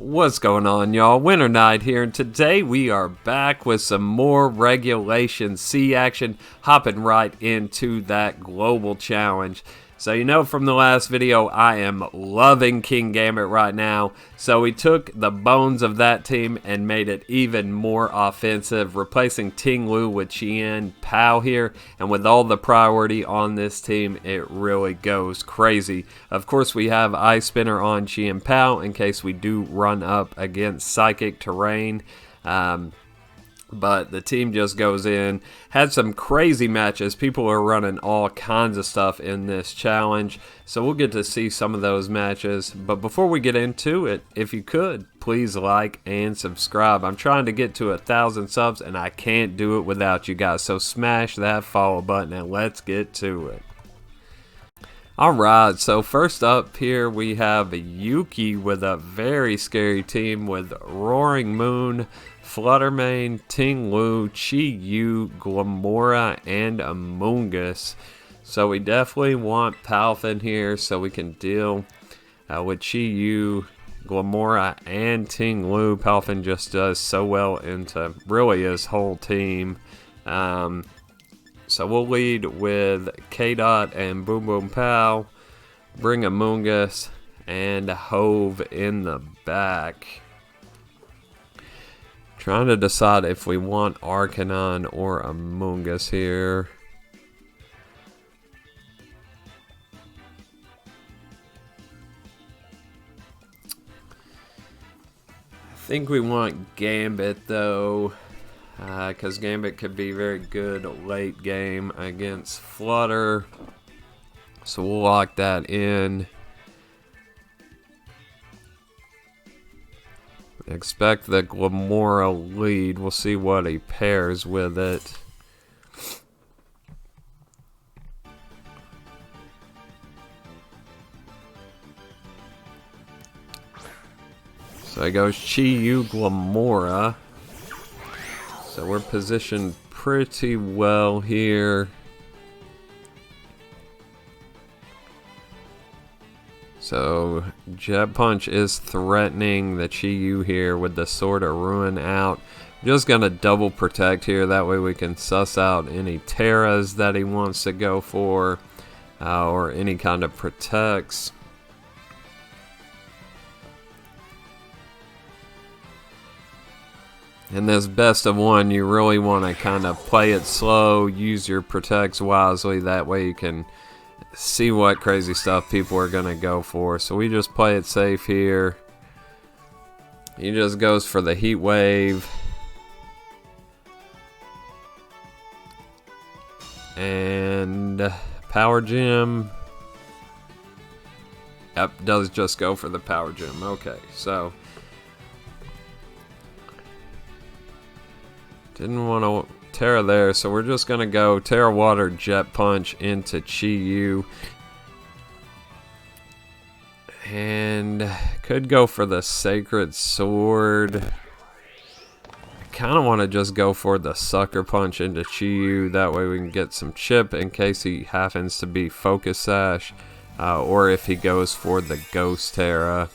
What's going on, y'all? Winter Knight here, and today we are back with some more Regulation C action, hopping right into that global challenge. So you know from the last video, I am loving Kingambit right now. So we took the bones of that team and made it even more offensive, replacing Ting Lu with Chien-Pao here. And with all the priority on this team, it really goes crazy. Of course, we have Ice Spinner on Chien-Pao in case we do run up against Psychic Terrain. But the team just goes in, had some crazy matches. People are running all kinds of stuff in this challenge, so we'll get to see some of those matches. But before we get into it, if you could, please like and subscribe. I'm trying to get to 1,000 subs, and I can't do it without you guys, so smash that follow button and let's get to it. Alright, so first up here we have Yuki with a very scary team with Roaring Moon, Fluttermane, Ting Lu, Chi-Yu, Glamora, and Amoonguss. So we definitely want Palafin here so we can deal with Chi-Yu, Glamora, and Ting Lu. Palafin just does so well into really his whole team. So we'll lead with K-Dot and Boom Boom Pow, bring Amoonguss, and Hove in the back. Trying to decide if we want Arcanon or Amoonguss here. I think we want Gambit though, because Gambit could be very good late game against Flutter. So we'll lock that in. Expect the Glamora lead. We'll see what he pairs with it. So he goes Chi-Yu, Glamora. So we're positioned pretty well here. So Jet Punch is threatening the Chi-Yu here with the Sword of Ruin out. I'm just going to double protect here. That way we can suss out any Terras that he wants to go for. Or any kind of protects. In this best of one, you really want to kind of play it slow. Use your protects wisely. That way you can see what crazy stuff people are gonna go for. So we just play it safe here. He just goes for the Heat Wave. And Power Gem. Yep, does just go for the Power Gem. Okay, so didn't want to Terra there, so we're just gonna go Terra Water Jet Punch into Chi-Yu. And could go for the Sacred Sword. I kind of want to just go for the Sucker Punch into Chi-Yu. That way we can get some chip in case he happens to be Focus Sash. Or if he goes for the Ghost Terra.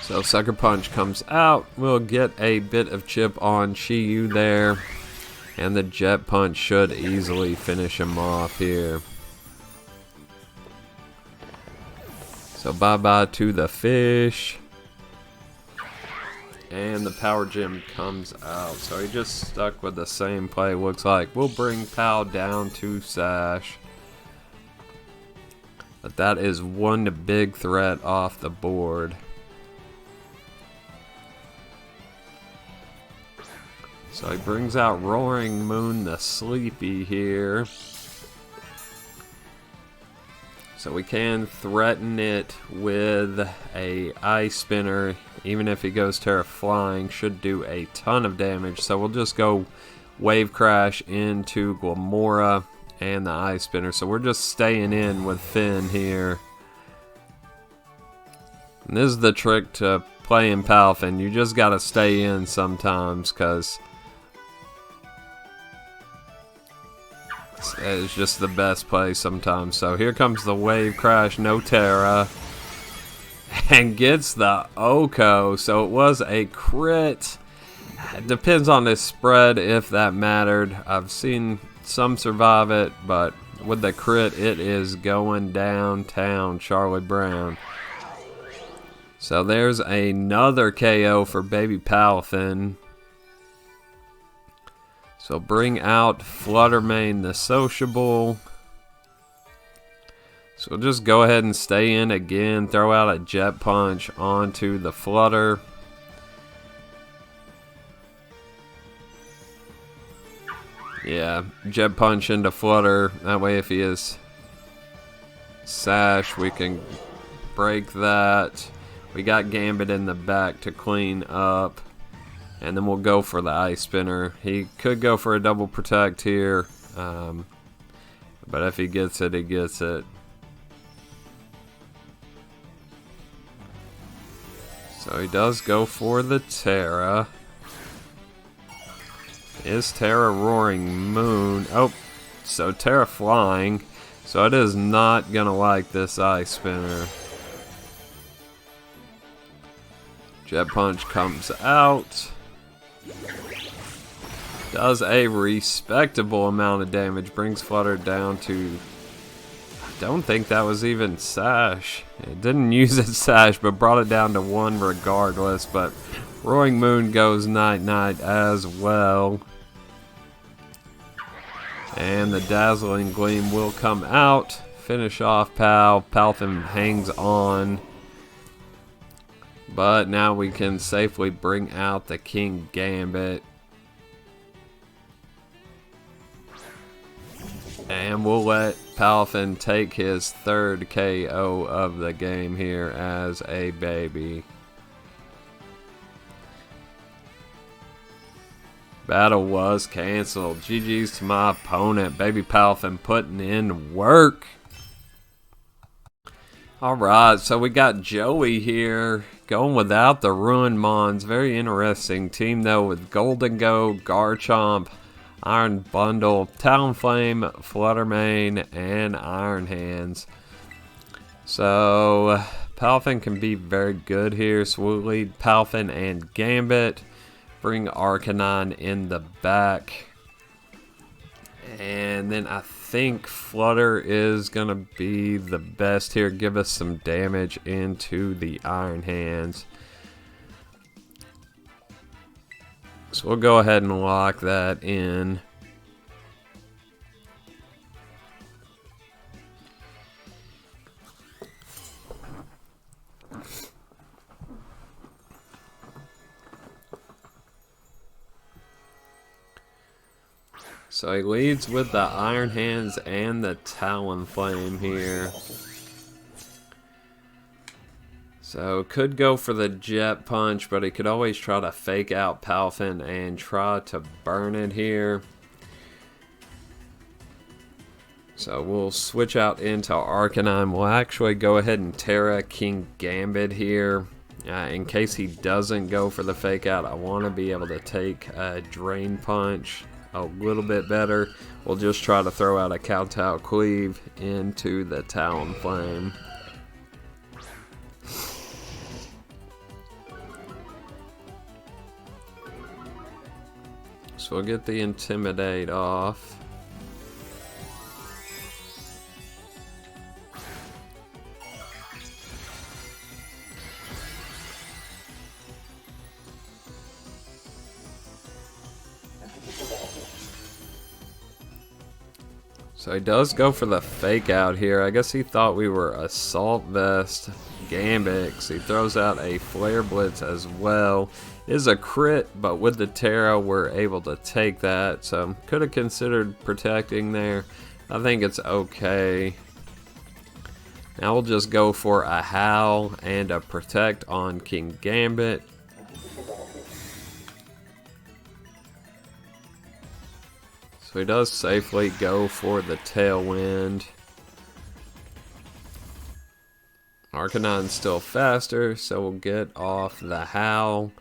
So Sucker Punch comes out, we'll get a bit of chip on Chi-Yu there, and the Jet Punch should easily finish him off here. So bye-bye to the fish, and the Power Gem comes out. So he just stuck with the same play, looks like. We'll bring Pow down to Sash. But that is one big threat off the board. So he brings out Roaring Moon the Sleepy here. So we can threaten it with a Ice Spinner. Even if he goes Terra Flying, should do a ton of damage. So we'll just go Wave Crash into Glamora and the Ice Spinner. So we're just staying in with Finn here. And this is the trick to playing Palafin. You just gotta stay in sometimes, because it's just the best play sometimes. So here comes the wave crash, no Terra, and gets the Oko. So it was a crit. It depends on the spread if that mattered. I've seen some survive it, but with the crit, it is going downtown, Charlotte Brown. So there's another KO for baby Palafin. So bring out Fluttermane the Sociable. So we'll just go ahead and stay in again. Throw out a Jet Punch onto the Flutter. Yeah, Jet Punch into Flutter. That way if he is Sash, we can break that. We got Gambit in the back to clean up. And then we'll go for the Ice Spinner. He could go for a double protect here. But if he gets it, he gets it. So he does go for the Terra. Is Terra Roaring Moon? Oh, so Terra Flying. So it is not going to like this Ice Spinner. Jet Punch comes out. Does a respectable amount of damage. Brings Flutter down to... I don't think that was even Sash. It didn't use its Sash, but brought it down to 1 regardless. But Roaring Moon goes night-night as well. And the Dazzling Gleam will come out. Finish off Pal. Palafin hangs on. But now we can safely bring out the Kingambit. And we'll let Palafin take his 3rd KO of the game here as a baby. Battle was canceled. GG's to my opponent. Baby Palafin putting in work. Alright, so we got Joey here going without the Ruin Mons. Very interesting team though, with Golden Go, Garchomp, Iron Bundle, Talonflame, Fluttermane, and Iron Hands. So Palafin can be very good here. So we'll lead Palafin and Gambit. Bring Arcanine in the back. And then I think Flutter is going to be the best here. Give us some damage into the Iron Hands. So we'll go ahead and lock that in. So he leads with the Iron Hands and the Talonflame here. So could go for the Jet Punch, but he could always try to fake out Palafin and try to burn it here. So we'll switch out into Arcanine. We'll actually go ahead and Terra Kingambit here. In case he doesn't go for the fake out, I want to be able to take a Drain Punch a little bit better. We'll just try to throw out a Kowtow Cleave into the Talonflame. So we'll get the Intimidate off. So he does go for the fake out here. I guess he thought we were Assault Vest Gambit. He throws out a Flare Blitz as well. It is a crit, but with the Terra we're able to take that. So could have considered protecting there. I think it's okay. Now we'll just go for a Howl and a Protect on Kingambit. So he does safely go for the Tailwind. Arcanon's still faster, so we'll get off the Howl.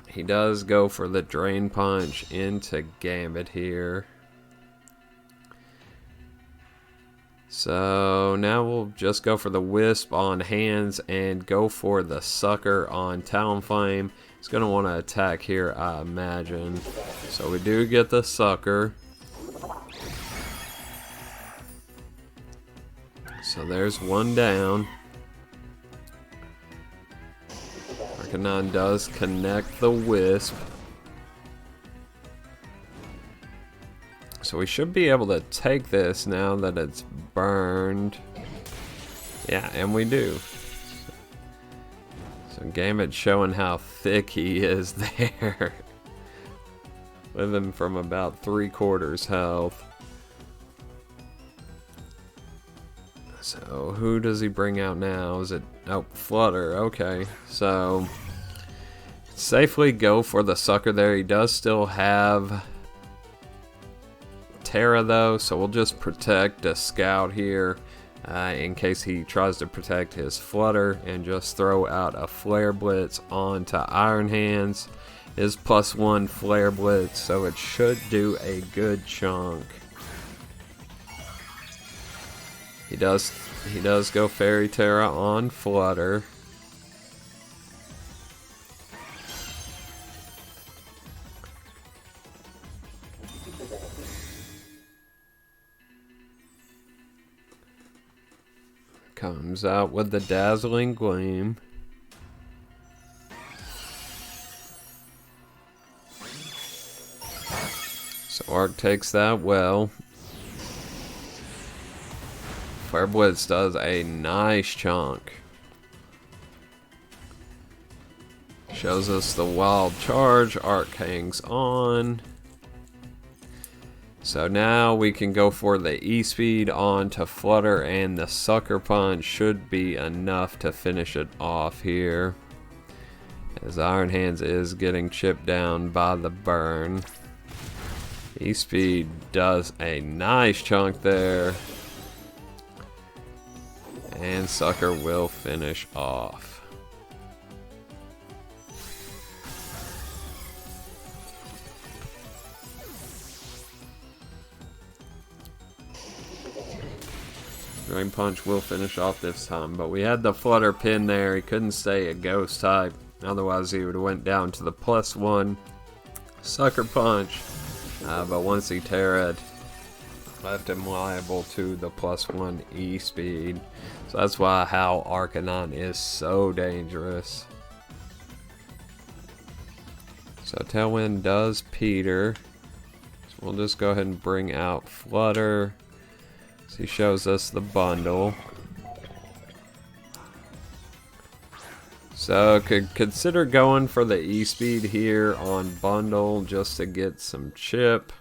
He does go for the Drain Punch into Gambit here. So now we'll just go for the Wisp on Hands and go for the Sucker on Talonflame. He's going to want to attack here, I imagine. So we do get the Sucker. So there's one down. Arcanon does connect the Wisp. So we should be able to take this now that it's burned. Yeah, and we do. So Gambit showing how thick he is there. Living from about 3/4 health. So who does he bring out now? Is it, oh, Flutter, okay. So safely go for the Sucker there. He does still have Terra though, so we'll just protect a Scout here in case he tries to protect his Flutter, and just throw out a Flare Blitz onto Iron Hands. Is +1 Flare Blitz, so it should do a good chunk. He does go Fairy Terra on Flutter. Comes out with the Dazzling Gleam. So Arc takes that well. Flare Blitz does a nice chunk. Shows us the Wild Charge. Arc hangs on. So now we can go for the E-Speed onto Flutter, and the Sucker Punch should be enough to finish it off here, as Iron Hands is getting chipped down by the burn. E-Speed does a nice chunk there, and Sucker will finish off. Drain Punch will finish off this time, but we had the Flutter pin there. He couldn't stay a Ghost type, otherwise he would have went down to the +1 Sucker Punch. But once he Terra'd, left him liable to the +1 E-Speed. So that's why how Arcanon is so dangerous. So Tailwind does Peter. So we'll just go ahead and bring out Flutter. So he shows us the bundle. So could consider going for the E-Speed here on bundle just to get some chip.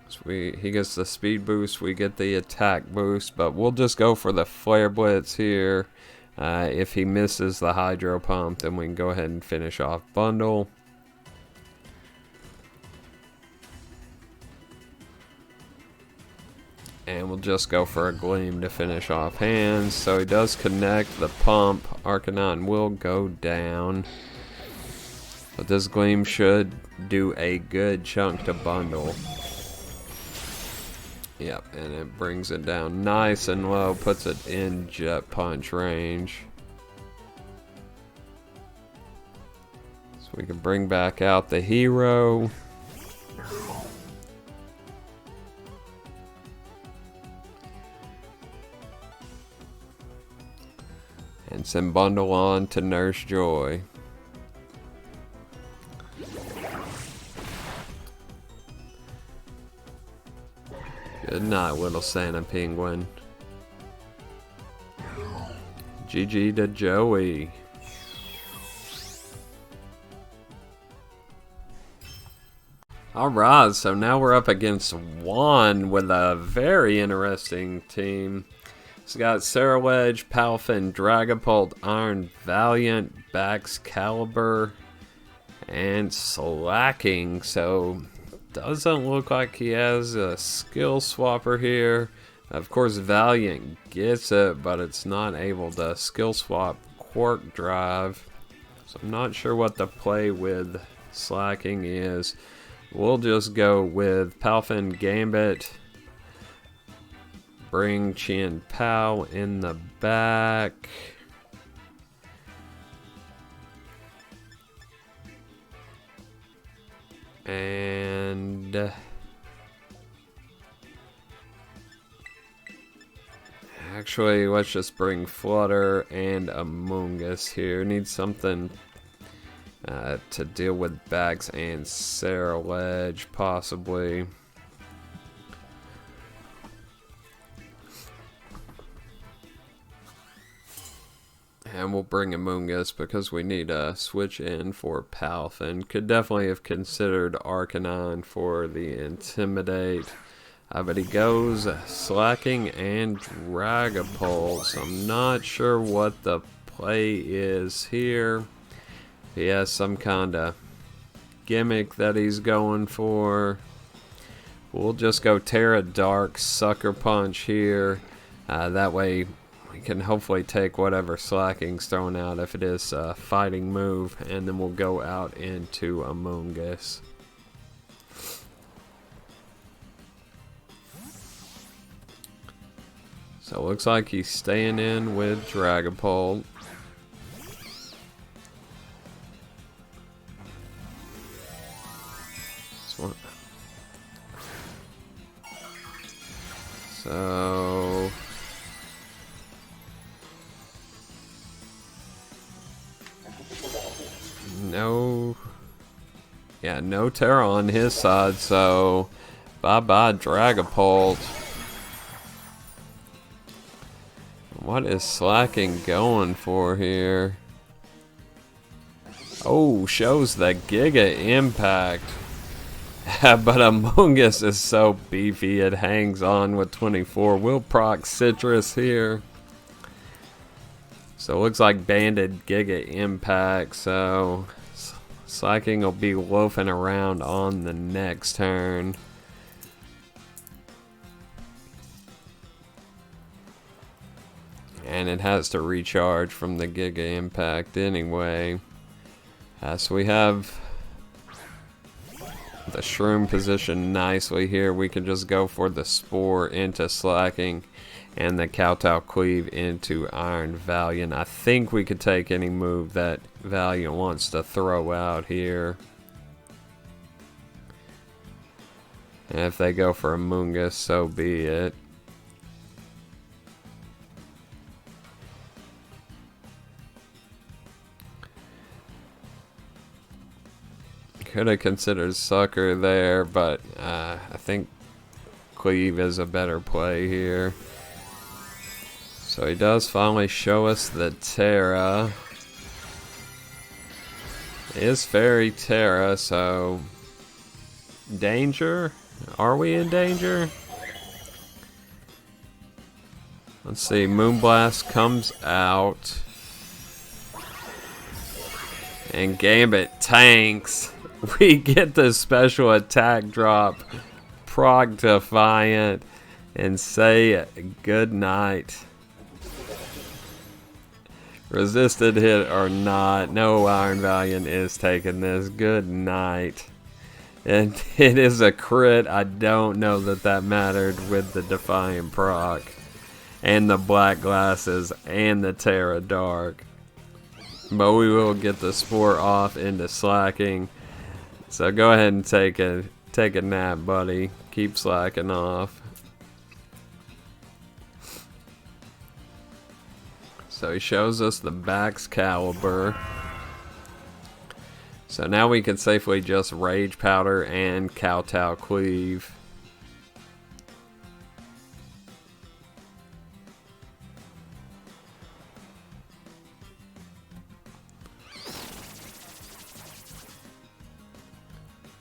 So he gets the speed boost, we get the attack boost, but we'll just go for the Flare Blitz here. If he misses the Hydro Pump, then we can go ahead and finish off bundle. And we'll just go for a Gleam to finish off Hands. So he does connect the pump. Arcanon will go down, but this Gleam should do a good chunk to bundle. Yep, and it brings it down nice and low, puts it in Jet Punch range. So we can bring back out the hero. And send bundle on to Nurse Joy. Good night, little Santa Penguin. GG to Joey. Alright, so now we're up against Juan with a very interesting team. It's got Saralege, Palafin, Dragapult, Iron Valiant, Baxcalibur, and slacking. So doesn't look like he has a skill swapper here. Of course, Valiant gets it, but it's not able to skill swap Quark Drive. So I'm not sure what the play with slacking is. We'll just go with Palafin Gambit. Bring Chien-Pao in the back. And actually, let's just bring Flutter and Among Us here. Need something to deal with Bax and Sarah Ledge, possibly. And we'll bring Among Us because we need a switch in for Palafin. Could definitely have considered Arcanine for the Intimidate. But he goes slacking and Dragapult. So I'm not sure what the play is here. He has some kind of gimmick that he's going for. We'll just go Terra Dark, Sucker Punch here. That way we can hopefully take whatever slacking's thrown out if it is a fighting move. And then we'll go out into Among Us. So it looks like he's staying in with Dragapult. So no Terra on his side, so bye-bye Dragapult. What is slacking going for here? Oh, shows the Giga Impact. But Among Us is so beefy, it hangs on with 24. We'll proc Citrus here. So it looks like Banded Giga Impact, so Slacking will be loafing around on the next turn. And it has to recharge from the Giga Impact anyway. So we have the Shroom positioned nicely here. We can just go for the Spore into Slacking and the Kowtow Cleave into Iron Valiant. I think we could take any move that Valiant wants to throw out here. And if they go for Among Us, so be it. Could have considered Sucker there, but I think Cleave is a better play here. So he does finally show us the Terra. It is Fairy Terra, so danger? Are we in danger? Let's see, Moonblast comes out. And Gambit tanks. We get the special attack drop, proc Defiant, and say good night. Resisted hit or not, no Iron Valiant is taking this. Good night. And it is a crit. I don't know that that mattered with the Defiant proc, and the black glasses, and the Terra Dark. But we will get the Spore off into Slacking. So go ahead and take a nap, buddy. Keep slacking off. So he shows us the Bax Caliber. So now we can safely just Rage Powder and Kowtow Cleave.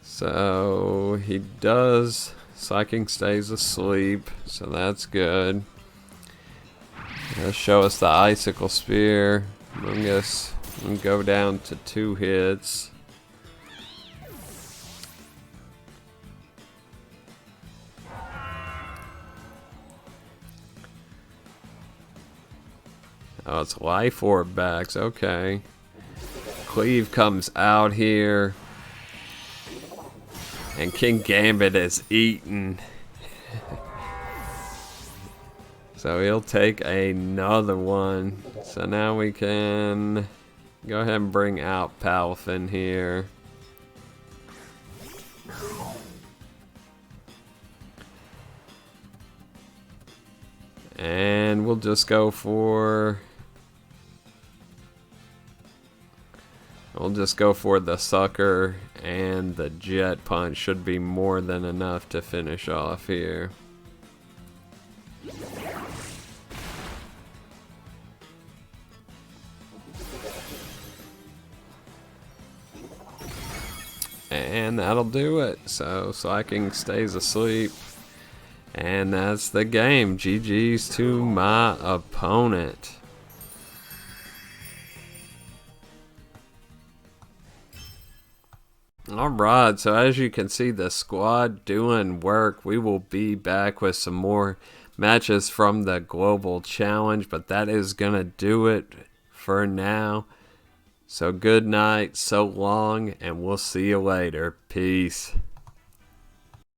So he does, Psychic stays asleep, so that's good. He'll show us the Icicle Spear. Among Us will go down to 2 hits. Oh, it's life orb backs. Okay. Cleave comes out here. And Kingambit is eaten. So he'll take another one. So now we can go ahead and bring out Palafin here. And we'll just go for... We'll just go for the sucker, and the jet punch should be more than enough to finish off here. And that'll do it. So Slacking stays asleep. And that's the game. GG's to my opponent. Alright, so as you can see, the squad doing work. We will be back with some more matches from the Global Challenge, but that is going to do it for now. So good night, so long, and we'll see you later. Peace.